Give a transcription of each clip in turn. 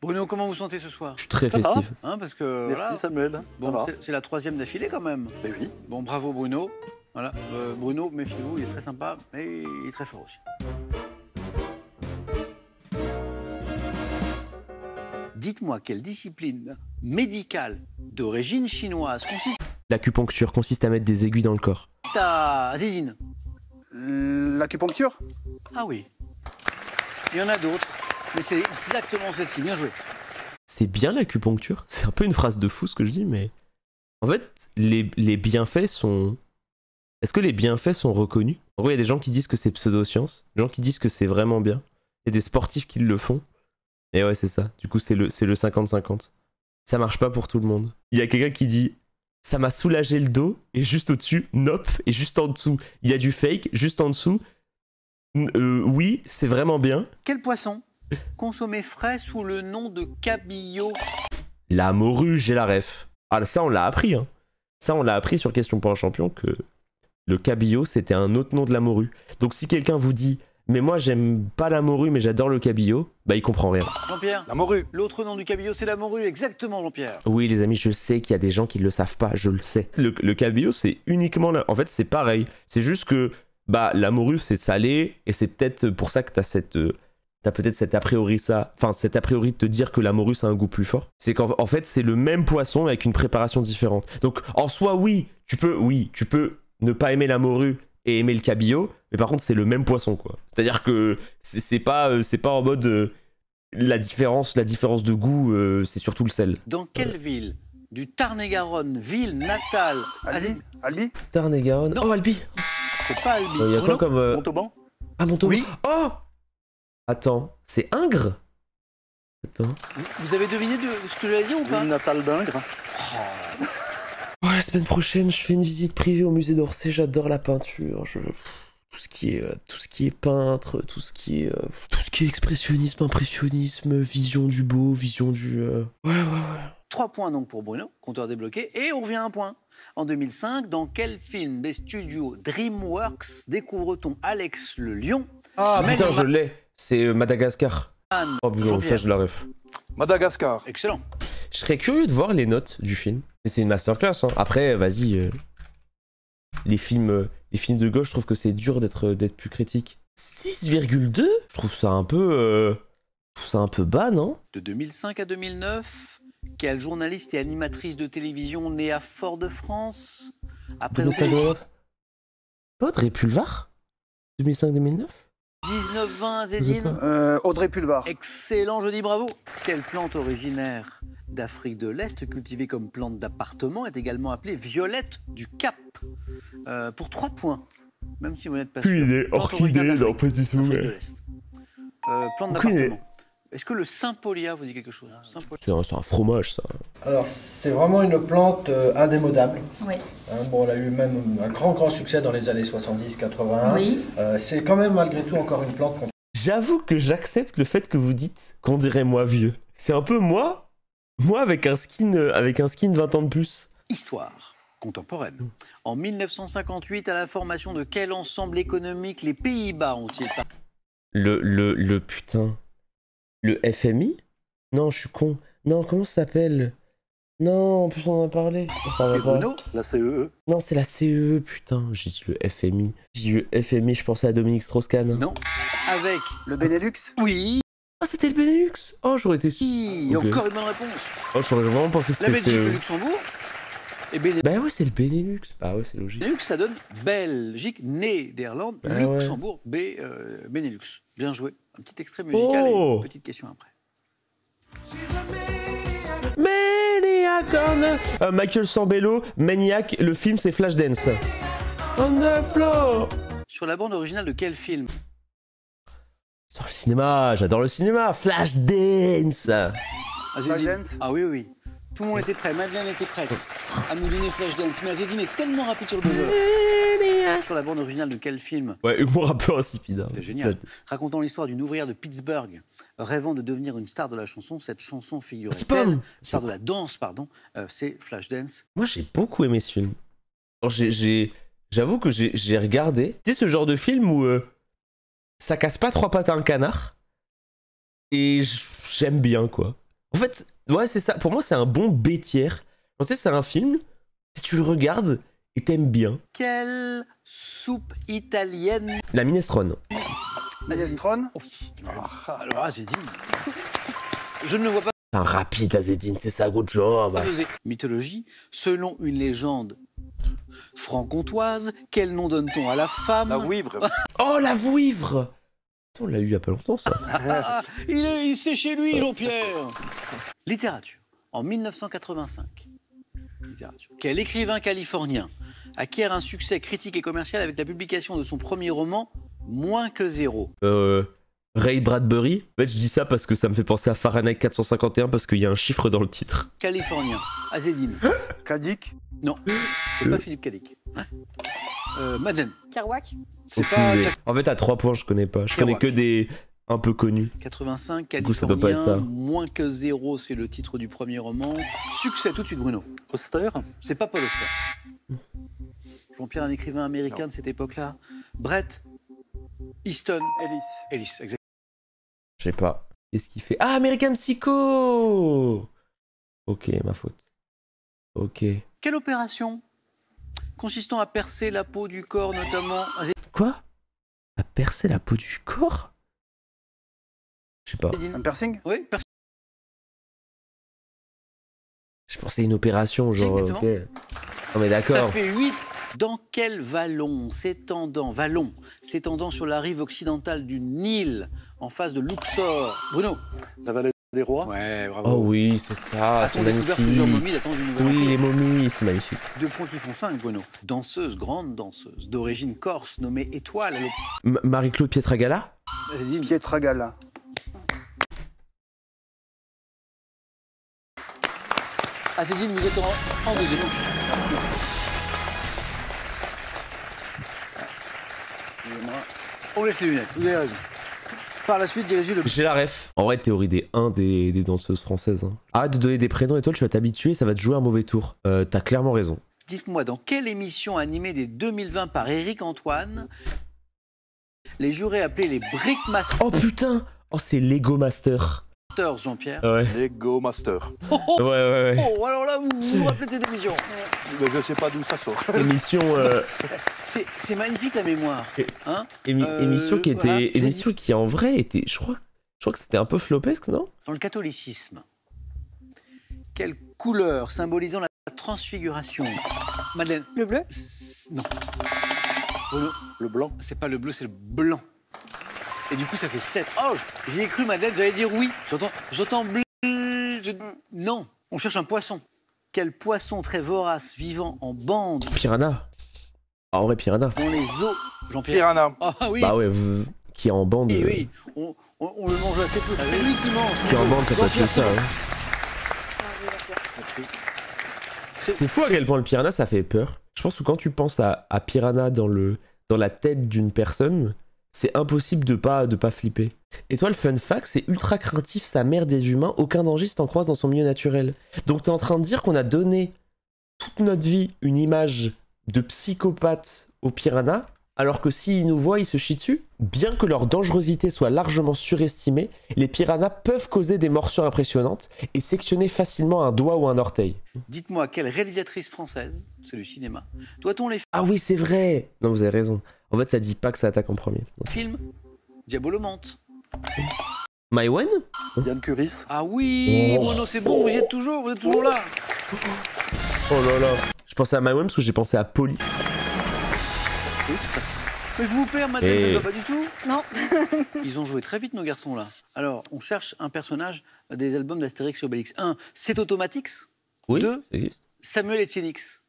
Bruno, comment vous sentez ce soir? Je suis très festif. Hein, parce que, Merci voilà. Samuel. Bon, c'est la 3e d'affilée quand même. Mais oui. Bon, bravo Bruno. Voilà. Bruno, méfiez-vous, il est très sympa, mais il est très fort aussi. Dites-moi quelle discipline médicale d'origine chinoise consiste L'acupuncture consiste à mettre des aiguilles dans le corps. à Zidine? L'acupuncture? Ah oui. Il y en a d'autres, mais c'est exactement celle-ci. Bien joué. C'est bien l'acupuncture? C'est un peu une phrase de fou ce que je dis, mais... En fait, les bienfaits sont... Est-ce que les bienfaits sont reconnus? En gros, il y a des gens qui disent que c'est pseudo-science, des gens qui disent que c'est vraiment bien. Il y a des sportifs qui le font. Et ouais, c'est ça. Du coup, c'est le 50-50. Ça marche pas pour tout le monde. Il y a quelqu'un qui dit... Ça m'a soulagé le dos, et juste au-dessus, nope, et juste en dessous, il y a du fake, juste en dessous... oui, c'est vraiment bien. Quel poisson consommé frais sous le nom de cabillaud? La morue, j'ai la ref. Ah, ça, on l'a appris. Hein. Ça, on l'a appris sur Question pour un champion que le cabillaud, c'était un autre nom de la morue. Donc, si quelqu'un vous dit « Mais moi, j'aime pas la morue, mais j'adore le cabillaud », bah, il comprend rien. Jean-Pierre? La morue. L'autre nom du cabillaud, c'est la morue, exactement, Jean-Pierre. Oui, les amis, je sais qu'il y a des gens qui le savent pas, je le sais. Le cabillaud, c'est uniquement... En fait, c'est pareil. C'est juste que bah, la morue, c'est salé, et c'est peut-être pour ça que t'as cette... T'as peut-être cet a priori cet a priori de te dire que la morue, ça a un goût plus fort. C'est qu'en fait, c'est le même poisson avec une préparation différente. Donc, en soi, oui, tu peux ne pas aimer la morue et aimer le cabillaud, mais par contre, c'est le même poisson, quoi. C'est-à-dire que c'est pas en mode... la différence de goût, c'est surtout le sel. Dans quelle ville du Tarn-et-Garonne, ville natale... Albi? Tarn-et-Garonne... Non. Oh, Albi! C'est pas Albi. Il y a quoi comme... Montauban? Ah, Montauban. Oui. Oh! Attends, c'est Ingres? Attends. Vous avez deviné ce que j'allais dire ou pas? Ville natale d'Ingres. Oh, la semaine prochaine, je fais une visite privée au musée d'Orsay. J'adore la peinture. Tout ce qui est peintre, tout ce qui est expressionnisme, impressionnisme, vision du beau, vision du... Ouais. 3 points donc pour Bruno, compteur débloqué, et on revient à un point. En 2005, dans quel film des studios DreamWorks découvre-t-on Alex le lion? Ah putain, je l'ai. C'est Madagascar. Oh putain, ça je la ref. Madagascar. Excellent. Je serais curieux de voir les notes du film. Et c'est une masterclass. Hein. Après, vas-y. Les films de gauche, je trouve que c'est dur d'être plus critique. 6,2 ? Je trouve ça un peu... bas, non? De 2005 à 2009, quelle journaliste et animatrice de télévision née à Fort-de-France a présenté Pas Audrey Pulvar 2005-2009 19-20 Zédine? Audrey Pulvar. Excellent, je dis bravo. Quelle plante originaire d'Afrique de l'Est, cultivée comme plante d'appartement, est également appelée violette du Cap? Pour 3 points, même si vous n'êtes pas sûr. Idée, orchidée, non, pas du tout. Afrique de l'Est. Plante d'appartement. Est-ce que le Saint-Paulia vous dit quelque chose? C'est un fromage, ça. Alors, c'est vraiment une plante indémodable. Oui. Bon, elle a eu même un grand succès dans les années 70-81. Oui. C'est quand même malgré tout encore une plante qu'on... J'avoue que j'accepte le fait que vous dites qu'on dirait moi vieux. C'est un peu moi avec un skin 20 ans de plus. Histoire contemporaine. En 1958, à la formation de quel ensemble économique les Pays-Bas ont-ils participé? Le putain... Le FMI? Non, je suis con. Non, comment ça s'appelle? Non, en plus on en a parlé. Ça va pas. Bruno? La CEE. Non, c'est la CEE, putain. J'ai dit le FMI. J'ai dit le FMI, je pensais à Dominique Strauss-Kahn. Non. Avec Le Benelux? oui. Ah, c'était le Benelux. Oh, j'aurais été sûr. Ok. Encore une bonne réponse. Oh, j'aurais vraiment pensé que La c'était Belgique, le CEE. Luxembourg. Et Benelux, Bah ouais, c'est le Benelux. Bah ouais, c'est logique. ça donne Belgique, Néderlande, Bah ouais. Luxembourg, Benelux. Bien joué. Un petit extrait musical et une petite question après. Maniac Michael Sambello, Maniac, le film c'est Flashdance. On the floor. Sur la bande originale de quel film? J'adore le cinéma, j'adore le cinéma. Flashdance. Flashdance? Ah oui. Tout le monde était prêt, Madeleine était prête à nous donner Flashdance. Mais Azedine est tellement rapide sur le buzzer. Sur la bande originale de quel film? Ouais, humour un peu insipide. Hein. C'est génial. Racontant l'histoire d'une ouvrière de Pittsburgh rêvant de devenir une star de la chanson, cette chanson figurait-elle? Star de la danse, pardon. C'est Flashdance. Moi j'ai beaucoup aimé ce film. Alors, j'avoue que j'ai regardé. Tu sais, ce genre de film où ça casse pas 3 pattes à un canard. Et j'aime bien, quoi. En fait, ouais, c'est ça. Pour moi, c'est un bon B tiers. Tu sais, c'est un film, si tu le regardes et t'aimes bien. Quelle soupe italienne? La minestrone. Minestrone. Alors, j'ai dit. Je ne le vois pas. Un rapide, Azedine, c'est ça, good job. Mythologie, selon une légende franc-comtoise, quel nom donne-t-on à la femme? La vouivre. Oh, la vouivre! On l'a eu il y a pas longtemps, ça. C'est chez lui, Jean-Pierre. Littérature. En 1985. Littérature. Quel écrivain californien acquiert un succès critique et commercial avec la publication de son premier roman, Moins que zéro? Ray Bradbury. En fait, je dis ça parce que ça me fait penser à Fahrenheit 451 parce qu'il y a un chiffre dans le titre. Californien. Azedine. Kadik. Non, c'est pas Philippe Cadic. Madeleine. Kerouac. C'est Aucune pas idée. En fait, à 3 points, je connais pas. Je connais que des un peu connus. 85, Du coup, ça doit pas être ça. Californien, Moins que zéro, c'est le titre du premier roman. Succès tout de suite, Bruno. Auster. C'est pas Paul Auster. Jean-Pierre, un écrivain américain de cette époque-là. Brett Easton Ellis, exactement. Je sais pas. Qu'est-ce qu'il fait? Ah, American Psycho! Ok, ma faute. Ok. Quelle opération consistant à percer la peau du corps, notamment... Quoi? À percer la peau du corps? Je sais pas. Un piercing. Oui, Je pensais à une opération, genre. exactement. Ok. Non, mais ça d'accord. fait 8. Dans quel vallon s'étendant sur la rive occidentale du Nil, en face de Luxor? Bruno. La vallée des rois. Ouais, bravo. Oh oui, c'est ça. A-t-on C'est découvert plusieurs magnifique. momies datant du Nouvel Oui, les Empire? momies, c'est magnifique. 2 points qui font 5, Bruno. Danseuse, grande danseuse, d'origine corse, nommée Étoile. Marie-Claude Pietragala? Azedine. Pietragala. Azedine, vous êtes en deuxième. Merci. On laisse les lunettes, vous avez raison. Par la suite, dirigez le... J'ai la ref. En vrai, théorie des 1 des danseuses françaises. Hein. Arrête de donner des prénoms, Étoile, tu vas t'habituer, ça va te jouer un mauvais tour. T'as clairement raison. Dites-moi, dans quelle émission animée dès 2020 par Éric Antoine, les jurés appelés les Brickmasters, Oh putain! Oh, c'est Lego Master. Jean-Pierre? Ouais. Lego Master. Ouais. Oh, alors là, vous vous rappelez de cette émission? Mais je sais pas d'où ça sort. Émission, C'est magnifique, la mémoire. Hein? émission qui était, voilà, j'ai émission qui en vrai était, je crois que c'était un peu flopesque, non? Dans le catholicisme, quelle couleur symbolisant la transfiguration? Madeleine? Le bleu. Non. Bruno? Le blanc. C'est pas le bleu, c'est le blanc. Et du coup, ça fait 7. Oh, j'y ai cru, Madeleine, j'allais dire oui. J'entends bleu. Non, on cherche un poisson. Quel poisson très vorace, vivant en bande Piranha. Ah, en vrai, Piranha. dans les eaux? Jean-Pierre? Piranha. Ah oui. Bah ouais, qui est en bande. Et oui, on le mange assez peu. C'est lui qui mange. Qui est en bande, ça peut être que ça. Jean-Pierre, Hein. Ah, oui, d'accord. C'est fou à quel point le piranha ça fait peur. Je pense que quand tu penses à piranha dans la tête d'une personne, c'est impossible de pas flipper. Et toi, le fun fact, c'est ultra craintif, sa mère des humains, aucun danger si t'en croises dans son milieu naturel. Donc t'es en train de dire qu'on a donné toute notre vie une image de psychopathe aux piranhas, alors que s'ils nous voient, ils se chient dessus. Bien que leur dangerosité soit largement surestimée, les piranhas peuvent causer des morsures impressionnantes et sectionner facilement un doigt ou un orteil. Dites-moi, quelle réalisatrice française, c'est du cinéma, doit-on les Ah oui, c'est vrai. Non, vous avez raison. En fait, ça dit pas que ça attaque en premier. films Diabolomante? Maïwen? Diane Curis. Ah oui, Oh. Bruno, c'est bon, vous êtes toujours là. Oh là là. Je pensais à Maïwen parce que j'ai pensé à Polly. Mais je vous perds, madame, Et- je vois pas du tout. Non. Ils ont joué très vite, nos garçons, là. Alors, on cherche un personnage des albums d'Astérix et Obélix. 1, c'est Automatix. Oui, 2, ça existe. Samuel Etiennix.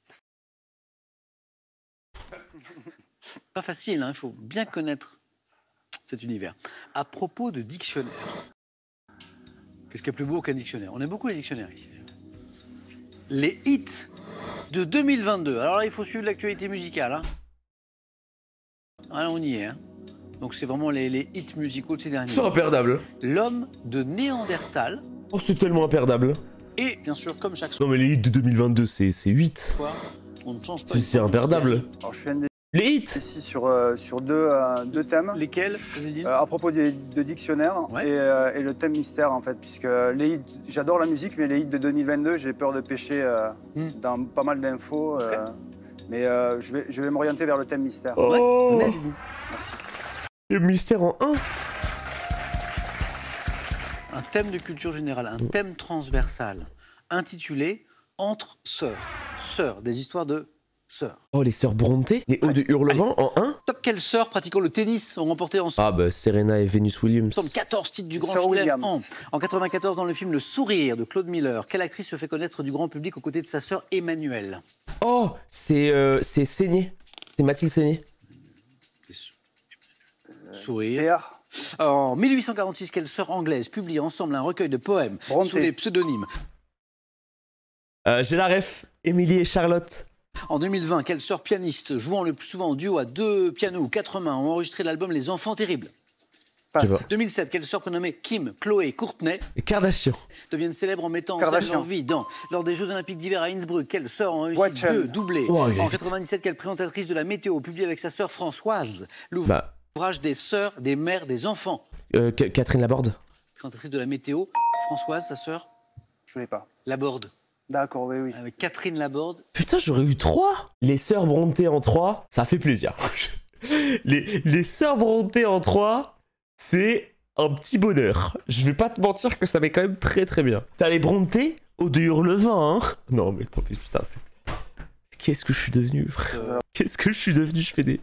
Pas facile, hein, il faut bien connaître cet univers. À propos de dictionnaire, qu'est-ce qu'il y a plus beau qu'un dictionnaire? On aime beaucoup les dictionnaires ici. Les hits de 2022. Alors là, il faut suivre l'actualité musicale. Hein. Voilà, on y est. Hein. Donc c'est vraiment les hits musicaux de ces derniers C'est mois. imperdable. L'homme de Néandertal. Oh, c'est tellement imperdable. Et bien sûr, comme chaque Non, mais les hits de 2022, c'est 8. fois, on ne change pas. C'est imperdable. Alors, je suis un des Les hits. Ici sur deux thèmes. Lesquels, vas-y, dis. À propos de dictionnaire Ouais. et le thème mystère en fait, puisque les hits, j'adore la musique, mais les hits de 2022, j'ai peur de pêcher dans pas mal d'infos. Mais je vais m'orienter vers le thème mystère. Oh, Vas-y, dis. Merci. le mystère en 1. Un thème de culture générale, un thème transversal, intitulé Entre sœurs. Sœurs, des histoires de sœurs. Oh, les sœurs Brontë, les hauts de Hurlevent en 1. Top, quelles sœurs pratiquant le tennis ont remporté ensemble Ah bah Serena et Venus Williams. 14 titres du Grand Sœur Chelem Williams. en 94 dans le film Le Sourire de Claude Miller. Quelle actrice se fait connaître du grand public aux côtés de sa sœur Emmanuelle? Oh, c'est Seigné. C'est Mathilde Seigné. Sourire. Théâtre. En 1846, quelle sœur anglaise publie ensemble un recueil de poèmes Brontë. sous des pseudonymes? J'ai la ref. Émilie et Charlotte. En 2020, quelle sœur pianiste jouant le plus souvent en duo à 2 pianos ou 4 mains ont enregistré l'album Les Enfants Terribles? Je sais Passe. 2007, quelle sœur prénommée Kim, Chloé, Courtney Et Kardashian. deviennent célèbres en mettant en scène Kardashian. leur vie lors des Jeux Olympiques d'hiver à Innsbruck. Quelle sœur ont réussi Watchel. 2 doublés? Oh, il est En vite. 97, quelle présentatrice de la météo publie avec sa sœur Françoise Bah, l'ouvrage des sœurs, des mères, des enfants? Catherine Laborde. Présentatrice de la météo, Françoise, sa sœur Je l'ai pas. Laborde. D'accord, oui, oui. Avec Catherine Laborde. Putain, j'aurais eu 3. Les sœurs Brontë en 3, ça fait plaisir. les sœurs Brontë en 3, c'est un petit bonheur. Je vais pas te mentir que ça met quand même très très bien. T'as les Brontë au de Hurlevent, hein. Non mais tant pis, putain, c'est... Qu'est-ce que je suis devenu, frère? Qu'est-ce que je suis devenu? Je fais des...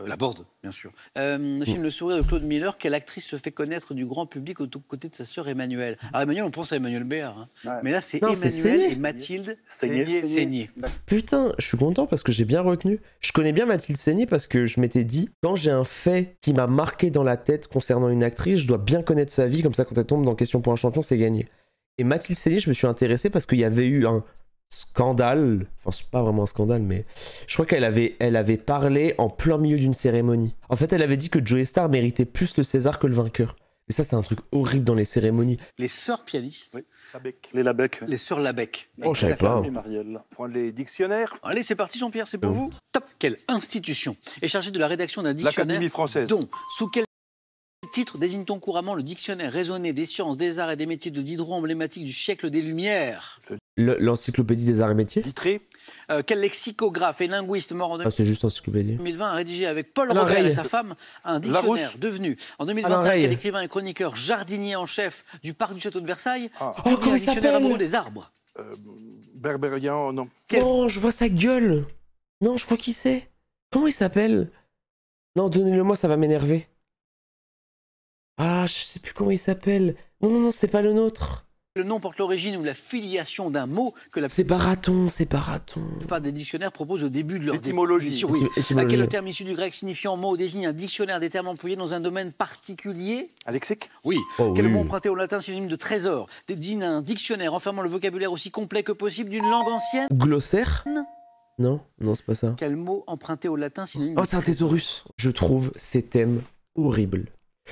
Laborde, bien sûr. Le film Le Sourire de Claude Miller, quelle actrice se fait connaître du grand public aux côtés de sa sœur Emmanuelle? Alors Emmanuel, on pense à Emmanuel Béard, hein. Ouais. Mais là c'est Non, c'est Emmanuel Seigné. et Mathilde Seigné. Seigné. Putain, je suis content parce que j'ai bien retenu. Je connais bien Mathilde Seigné parce que je m'étais dit, quand j'ai un fait qui m'a marqué dans la tête concernant une actrice, je dois bien connaître sa vie, comme ça quand elle tombe dans Question pour un champion, c'est gagné. Et Mathilde Seigné, je me suis intéressé parce qu'il y avait eu un scandale, enfin c'est pas vraiment un scandale, mais je crois qu'elle avait parlé en plein milieu d'une cérémonie. En fait, elle avait dit que Joey Starr méritait plus le César que le vainqueur. Et ça, c'est un truc horrible dans les cérémonies. Les sœurs pianistes, Oui, Labec. Les Labec. les sœurs Labec. Oh, je savais Exactement. pas. Et Marielle. Prendre les dictionnaires. Allez, c'est parti Jean-Pierre, c'est pour vous. Top. Quelle institution est chargée de la rédaction d'un dictionnaire L'Académie française. dont, sous quel titre désigne-t-on couramment le dictionnaire raisonné des sciences, des arts et des métiers de Diderot emblématique du siècle des Lumières? L'encyclopédie des arts et métiers. Vitré. Quel lexicographe et linguiste mort en Ah, c'est juste encyclopédie. 2020 a rédigé avec Paul Alain Robert et Rey. sa femme un dictionnaire Larousse. devenu en Alain 2021 Rey. quel écrivain et chroniqueur jardinier en chef du parc du château de Versailles Ah. publie Oh, comment un il dictionnaire s'appelle amoureux des arbres? Berberian, non. Quel- Non, je vois sa gueule. Non, je vois qui c'est. Comment il s'appelle? Non, donnez-le-moi, ça va m'énerver. Ah, je sais plus comment il s'appelle. Non, c'est pas le nôtre. Le nom porte l'origine ou la filiation d'un mot que la C'est Baraton, c'est Baraton. plupart des dictionnaires proposent au début de leur L'étymologie. définition. Oui. Étymologie. Quel terme issu du grec signifiant mot désigne un dictionnaire des termes employés dans un domaine particulier? Un lexique. Oui. Oh, Quel oui. mot emprunté au latin synonyme de trésor désigne un dictionnaire enfermant le vocabulaire aussi complet que possible d'une langue ancienne? Glossaire? Non, c'est pas ça. Quel mot emprunté au latin synonyme Oh, de c'est un thésaurus. Je trouve ces thèmes horribles.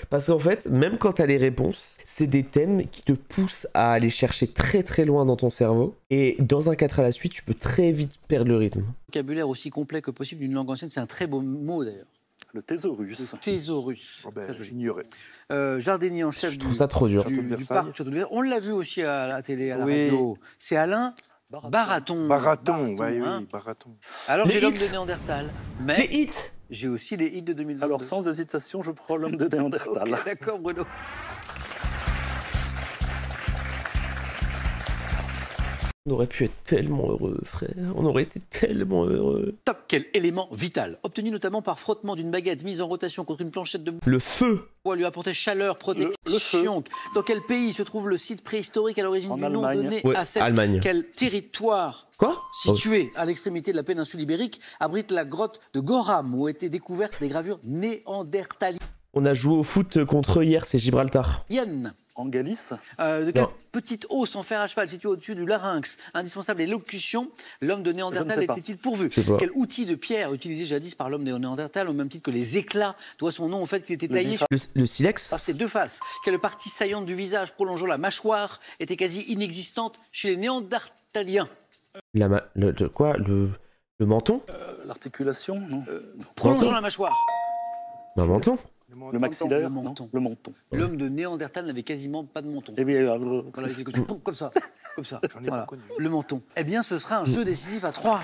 Parce qu'en fait, même quand t'as les réponses, c'est des thèmes qui te poussent à aller chercher très très loin dans ton cerveau. Et dans un 4 à la suite, tu peux très vite perdre le rythme. vocabulaire aussi complet que possible d'une langue ancienne? C'est un très beau mot d'ailleurs. Le thésaurus. Le thésaurus. Oh ben, Très joli. j'ignorais. Jardinier en chef Je trouve ça trop dur. Château de du Versailles. parc Château de Versailles. On l'a vu aussi à la télé, à la Oui. radio. C'est Alain Baraton. Baraton, oui, hein. oui, Baraton. Alors Les j'ai l'homme hits. de Néandertal, mais Les hits. j'ai aussi les hits de 2022. Alors, sans hésitation, je prends l'homme de Néandertal. Ok, d'accord Bruno. On aurait pu être tellement heureux, frère. On aurait été tellement heureux. Top, quel élément vital, obtenu notamment par frottement d'une baguette mise en rotation contre une planchette de Le feu. bois, lui apporter chaleur, protection. Le feu. Dans quel pays se trouve le site préhistorique à l'origine En du nom Allemagne. donné Ouais, à cette... Allemagne. Quel territoire Quoi? situé à l'extrémité de la péninsule ibérique abrite la grotte de Goram où ont été découvertes des gravures néandertaliennes? On a joué au foot contre eux hier, c'est Gibraltar. En Galice. De quelle Non. petite os en fer à cheval située au-dessus du larynx, indispensable à l'élocution, l'homme de Je Néandertal ne sais pas. était-il pourvu? Je sais pas. Quel outil de pierre utilisé jadis par l'homme de Néandertal, au même titre que les éclats, doit son nom au fait qu'il était Le taillé bifat. Le silex. par ses deux faces? Quelle partie saillante du visage prolongeant la mâchoire était quasi inexistante chez les Néandertaliens? Quoi? Le menton? L'articulation, non Prolongeons la mâchoire. Un menton? Le maxillaire, Le non menton. Le menton. L'homme de Néandertal n'avait quasiment pas de menton. Et bien, Voilà, il fait que tu pompes comme ça. Comme ça. Voilà. Le menton. Eh bien, ce sera un jeu décisif à 3.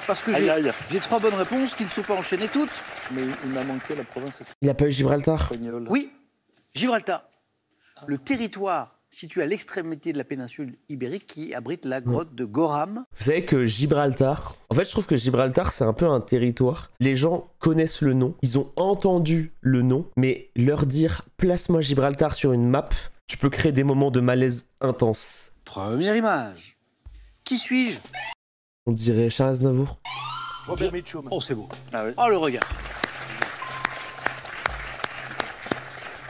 Parce que aïe, aïe. j'ai 3 bonnes réponses qui ne sont pas enchaînées toutes. Mais il m'a manqué la province Il a pas eu Gibraltar? espagnole. Oui, Gibraltar. Le territoire situé à l'extrémité de la péninsule ibérique qui abrite la grotte de Goram. Vous savez que Gibraltar, en fait je trouve que Gibraltar c'est un peu un territoire, les gens connaissent le nom, ils ont entendu le nom, mais leur dire place-moi Gibraltar sur une map, tu peux créer des moments de malaise intense. Première image. Qui suis-je? On dirait Charles Aznavour. Robert Mitchum. Oh, c'est beau. Ah oui. Oh, le regard.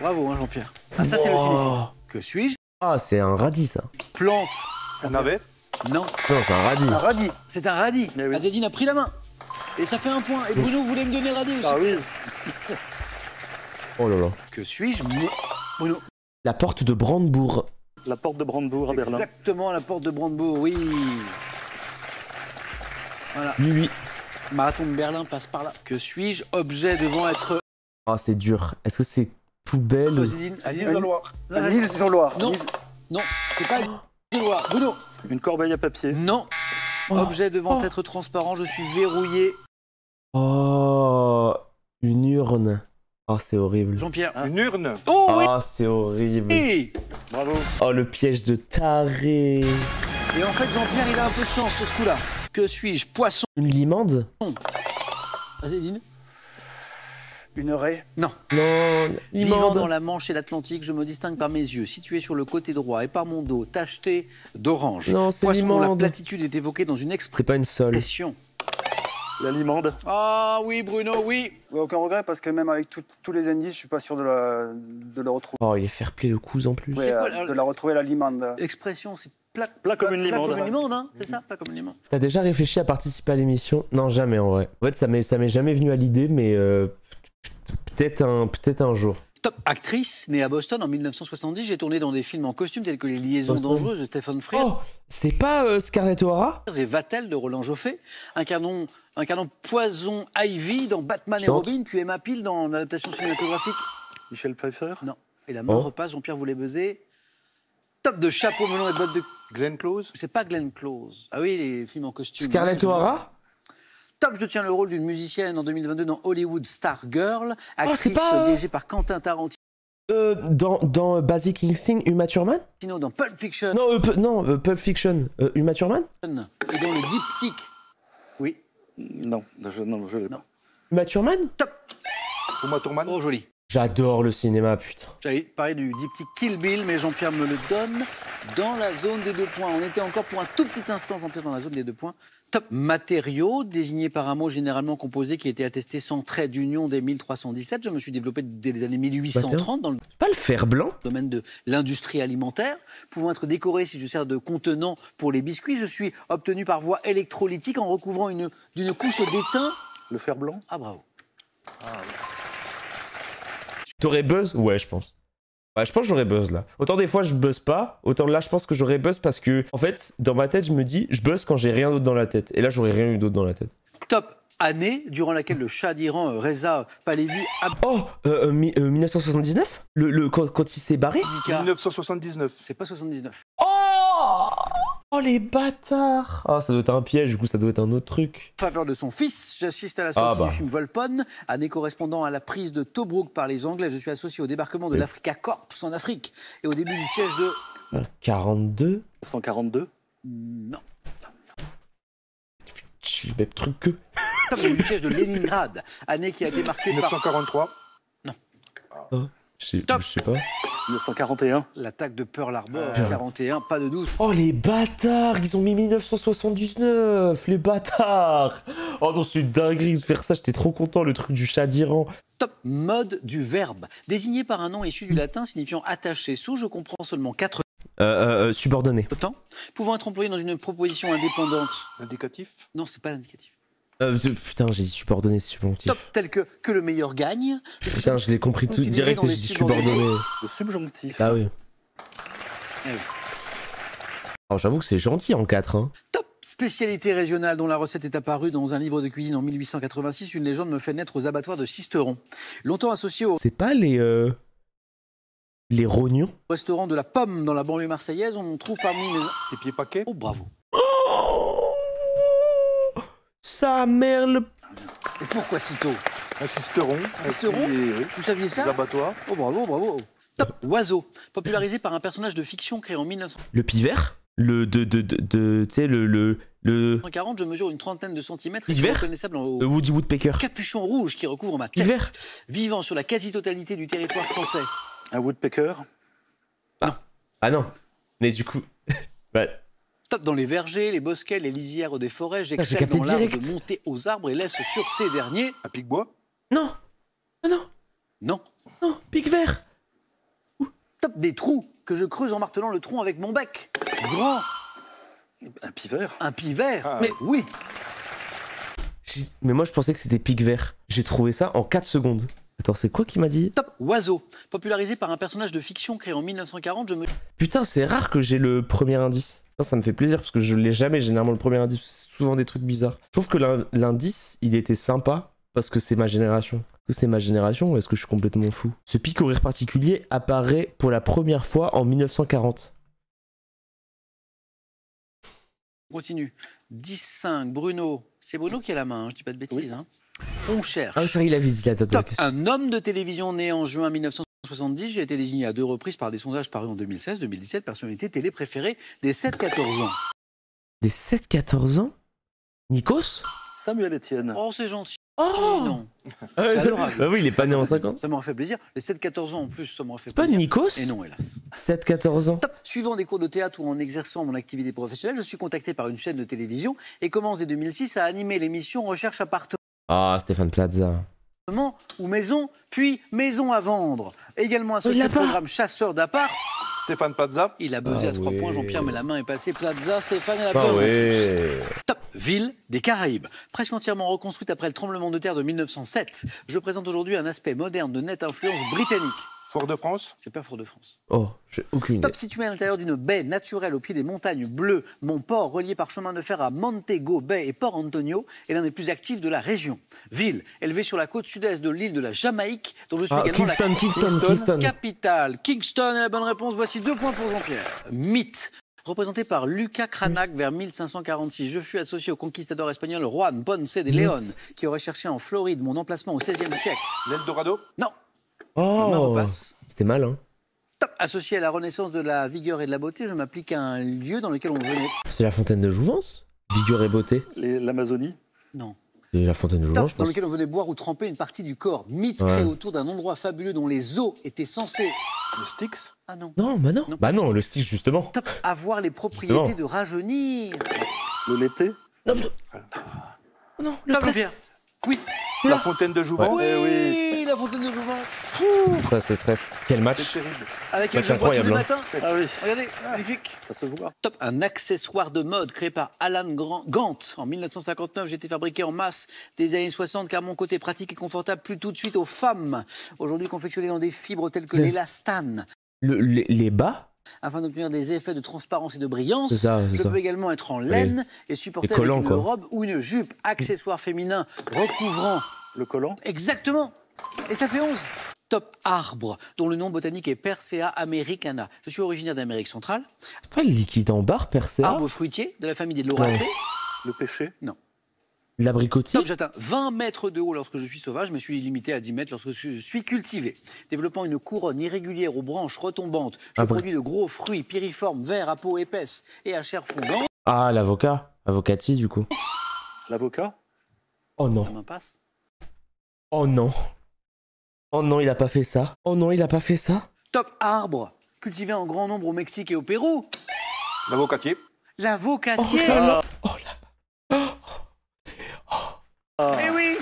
Bravo, hein, Jean-Pierre. Ah, ça, c'est le signifiant. Que suis-je? Ah c'est un radis ça. Plante. On avait Non, Non c'est un radis. un radis. c'est un radis. Eh oui. Azedine a pris la main. Et ça fait un point. Et Bruno voulait me donner radis aussi. Ah oui. Oh là là. Que suis-je? Bruno. La porte de Brandebourg. La porte de Brandebourg à Berlin. Exactement, à la porte de Brandebourg, oui. Voilà. Oui. Marathon de Berlin passe par là. Que suis-je? Objet devant être... Ah c'est dur. Est-ce que c'est poubelle ou... Azedine. Un Île-sur-Loire. Non, non, c'est pas Île-sur-Loire. Bruno. Une corbeille à papier. Non. Objet devant être transparent, je suis verrouillé. Oh une urne. Oh c'est horrible. Jean-Pierre. Une urne. Oh oui. Ah c'est horrible. Et Bravo. Oh le piège de taré. en fait, Jean-Pierre, il a un peu de chance sur ce coup-là. Que suis-je? Poisson. Une limande? Azedine. Une raie. Non, Vivant limande. dans la Manche et l'Atlantique, je me distingue par mes yeux, situé sur le côté droit, et par mon dos, tacheté d'orange. Non, c'est Poisson dont la l'imande. platitude est évoquée dans une C'est pas une sole. expression. La limande. Ah oui, Bruno, oui. Ouais, aucun regret parce que même avec tous les indices, je suis pas sûr de la retrouver. Oh, il est fair play le cousin en plus. Ouais, quoi, alors de la retrouver la limande. Expression, c'est plat, Plat comme une plat limande. comme une limande, hein, c'est ça? Plat comme une limande. T'as déjà réfléchi à participer à l'émission? Non, jamais en vrai. En fait, ça m'est jamais venu à l'idée, mais peut-être un jour. Top actrice, née à Boston en 1970, j'ai tourné dans des films en costume tels que Les Liaisons Boston. dangereuses de Stephen Frears Oh, c'est pas Scarlett O'Hara? et Vatel de Roland Joffé, incarnant Poison Ivy dans Batman et Chante. Robin, puis Emma Peel dans l'adaptation cinématographique. Michel Pfeiffer. Non. Et la main Oh. repasse, Jean-Pierre voulait buzzer. Top de chapeau melon et de bottes de... Glenn Close. C'est pas Glenn Close. Ah oui, les films en costume. Scarlett O'Hara? Top, je tiens le rôle d'une musicienne en 2022 dans Hollywood Star Girl, c'est actrice pas, dirigée par Quentin Tarantino Dans Basic Instinct, Uma Thurman? dans Pulp Fiction Non, Pulp Fiction, Uma Thurman? et dans le diptyque. Oui, Non, je l'ai Non. pas. Uma Thurman? top. Uma Thurman. Oh, joli. J'adore le cinéma, putain. J'allais parler du diptyque Kill Bill, mais Jean-Pierre me le donne dans la zone des 2 points. On était encore pour un tout petit instant, Jean-Pierre, dans la zone des 2 points. Top. Matériaux, désigné par un mot généralement composé qui était attesté sans trait d'union dès 1317. Je me suis développé dès les années 1830 dans le Pas le fer blanc? domaine de l'industrie alimentaire, pouvant être décoré si je sers de contenant pour les biscuits. Je suis obtenu par voie électrolytique en recouvrant d'une couche d'étain. Le fer blanc. Ah, bravo. T'aurais buzz? Ouais, je pense. Ouais, je pense que j'aurais buzz là. Autant des fois je buzz pas, autant là je pense que j'aurais buzz parce que, en fait, dans ma tête, je me dis, je buzz quand j'ai rien d'autre dans la tête. Et là, j'aurais rien eu d'autre dans la tête. Top année durant laquelle le Shah d'Iran, Reza Pahlavi, Oh 1979 quand il s'est barré? abdiqua. 1979. C'est pas 79. Oh les bâtards! Ah, ça doit être un piège, du coup ça doit être un autre truc. En faveur de son fils, j'assiste à la sortie du film Volpone, année correspondant à la prise de Tobruk par les Anglais. Je suis associé au débarquement de l'Africa Corps en Afrique et au début du siège de... 42? 142. Non. Même truc que... Top du siège de Leningrad, année qui a été marquée par 1943. Je sais Top. pas. 1941. l'attaque de Pearl Harbor, 41, pas de doute. Oh les bâtards, ils ont mis 1979, les bâtards! Oh non, c'est une dinguerie de faire ça, j'étais trop content, le truc du Shah d'Iran. Top mode du verbe, désigné par un nom issu du latin signifiant attaché sous, je comprends seulement 4 Subordonné. temps, pouvant être employé dans une proposition indépendante. Indicatif. Non, c'est pas l'indicatif. Putain, j'ai dit subordonné, c'est subjonctif. Top tel que le meilleur gagne. Putain, je l'ai compris tout Utilisé direct dans et les j'ai dit subordonnés. subordonné. Le subjonctif. Ah oui. Eh oui. Alors j'avoue que c'est gentil en 4, hein. Top spécialité régionale dont la recette est apparue dans un livre de cuisine en 1886, une légende me fait naître aux abattoirs de Sisteron. Longtemps associé au C'est pas les rognons? restaurant de la Pomme dans la banlieue marseillaise, on trouve parmi les... Les pieds paquets. Oh, bravo. Sa mère le... Et pourquoi si tôt? Un cisteron. Cisteron Oui. Vous saviez ça? Les abattoirs. Oh, bravo, bravo. Top. Oiseau, popularisé par un personnage de fiction créé en 1940, Le pivert? Tu sais, le 40, je mesure une trentaine de centimètres et Pic suis vert reconnaissable au Woody Woodpecker. capuchon rouge qui recouvre ma tête. Vert. Vivant sur la quasi-totalité du territoire français. Un woodpecker. Ah non. Mais du coup... bah, Top dans les vergers, les bosquets, les lisières des forêts. j'ai J'excelle capté dans l'art direct. de monter aux arbres et laisse sur ces derniers... Un pic-bois. non. Ah non. Non. Non. Pic vert. Top des trous que je creuse en martelant le tronc avec mon bec. Grand. Un pivert. Un pivert. Ah, Mais oui. Mais moi je pensais que c'était pic vert. J'ai trouvé ça en 4 secondes. Attends, c'est quoi qui m'a dit? Top oiseau, popularisé par un personnage de fiction créé en 1940, je me... Putain, c'est rare que j'ai le premier indice. Ça me fait plaisir parce que je l'ai jamais généralement le premier indice. C'est souvent des trucs bizarres. Je trouve que l'indice, il était sympa parce que c'est ma génération. Est-ce que c'est ma génération ou est-ce que je suis complètement fou? Ce pic au rire particulier apparaît pour la première fois en 1940. Continue. 10-5, Bruno. C'est Bruno qui a la main, hein, je dis pas de bêtises. Oui. Hein. On cherche. Ah, c'est vrai, il avait dit la date de la Top. question. Un homme de télévision né en juin 1970. J'ai été désigné à 2 reprises par des sondages parus en 2016-2017. Personnalité télé préférée des 7-14 ans. Des 7-14 ans? Nikos? Samuel Etienne. Oh, c'est gentil. Oh Non. C'est adorable. Bah oui, il est pas né en 50. Ça m'aurait fait plaisir. Les 7-14 ans en plus, ça m'aurait fait C'est pas plaisir. Nikos? Et non, hélas. 7-14 ans. Top. Suivant des cours de théâtre ou en exerçant mon activité professionnelle, je suis contacté par une chaîne de télévision et commence dès 2006 à animer l'émission Recherche appartement Ah, Stéphane Plaza. ou maison, puis maison à vendre. Également associé l'a au pas. programme Chasseur d'appart. Stéphane Plaza. Il a buzzé Ah à 3 ouais. points, Jean-Pierre, mais la main est passée. Plaza, Stéphane et la Ah bonne. ouais. Top. Ville des Caraïbes. Presque entièrement reconstruite après le tremblement de terre de 1907. Je présente aujourd'hui un aspect moderne de nette influence britannique. Fort-de-France. C'est pas Fort-de-France. Oh, j'ai aucune idée. Top situé à l'intérieur d'une baie naturelle au pied des montagnes bleues. Mon port, relié par chemin de fer à Montego Bay et Port Antonio, est l'un des plus actifs de la région. Ville élevée sur la côte sud-est de l'île de la Jamaïque, dont je suis également Kingston. capitale. Kingston est la bonne réponse. Voici 2 points pour Jean-Pierre. Mythe. Représenté par Lucas Cranach vers 1546, je fus associé au conquistador espagnol Juan Ponce de León, qui aurait cherché en Floride mon emplacement au XVIe siècle. L'Eldorado. Non, la main Oh, repasse. c'était mal, hein. Top. Associé à la renaissance de la vigueur et de la beauté, je m'applique à un lieu dans lequel on venait. C'est la fontaine de Jouvence? Vigueur et beauté? L'Amazonie. Non. C'est la fontaine de Jouvence, Top, je dans pense. lequel on venait boire ou tremper une partie du corps. Mythe Ouais. créé autour d'un endroit fabuleux dont les eaux étaient censées... Le Styx. Ah non. Non, bah non. Non. Bah non, le style, justement. Top, avoir les propriétés Justement. de rajeunir. Le Lété. Non, non, le Top, stress. Jean-Pierre. Oui. La fontaine de Jouvence. Oui, Eh oui. la fontaine de Jouvence. Stress, le stress. Quel match. C'est terrible. Avec Match je bois tous les incroyable, hein. matins. Ah oui. Regardez, magnifique. Ça se voit. Top, un accessoire de mode créé par Alan Gant en 1959. J'ai été fabriqué en masse des années 60 car mon côté pratique et confortable plut tout de suite aux femmes. Aujourd'hui confectionné dans des fibres telles que Le- l'élastane. Les bas? Afin d'obtenir des effets de transparence et de brillance, C'est ça, c'est je ça. peux également être en laine et supporter Et collant, avec une quoi. robe ou une jupe. Accessoire féminin recouvrant. Le collant. Exactement. Et ça fait 11. Top arbre, dont le nom botanique est Persea americana. Je suis originaire d'Amérique centrale. C'est pas le liquide en barre, percé? Arbre fruitier de la famille des Lauracées. Le péché. L'abricotier? Top, j'atteins 20 mètres de haut lorsque je suis sauvage, mais je suis limité à 10 mètres lorsque je suis cultivé. Développant une couronne irrégulière aux branches retombantes, je Ah bon. produis de gros fruits piriformes, verts à peau épaisse et à chair fondante. Ah, l'avocat. Avocati, du coup. L'avocat. Oh non. La main passe. Oh non. Oh non, il a pas fait ça. Oh non, il a pas fait ça. Top arbre, cultivé en grand nombre au Mexique et au Pérou. L'avocatier. L'avocatier. Oh là. Eh oui.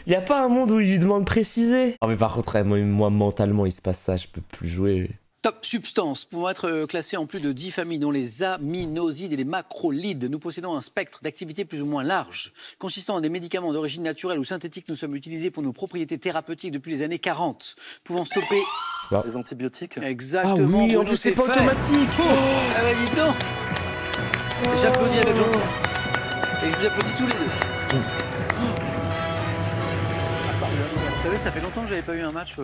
Y a pas un monde où il lui demande de préciser. Oh mais par contre, moi mentalement, il se passe ça, je peux plus jouer. Top substances pouvant être classées en plus de 10 familles, dont les aminosides et les macrolides. Nous possédons un spectre d'activité plus ou moins large. Consistant en des médicaments d'origine naturelle ou synthétique, nous sommes utilisés pour nos propriétés thérapeutiques depuis les années 40. Pouvant stopper Les antibiotiques. exactement. Ah oui, en Bruno, plus c'est pas fait. automatique. Ah bah dis donc. J'applaudis avec Jean-Pierre. Et je vous applaudis tous les deux. Vous savez, ça fait longtemps que j'avais pas eu un match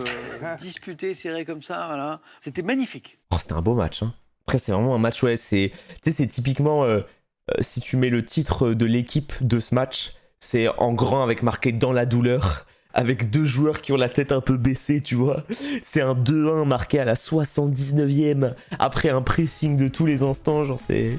disputé, serré comme ça, voilà. C'était magnifique. Oh, c'était un beau match, hein. Après, c'est vraiment un match, ouais, c'est typiquement, si tu mets le titre de l'équipe de ce match, c'est en grand avec marqué dans la douleur, avec deux joueurs qui ont la tête un peu baissée, tu vois. C'est un 2-1 marqué à la 79e, après un pressing de tous les instants, genre c'est...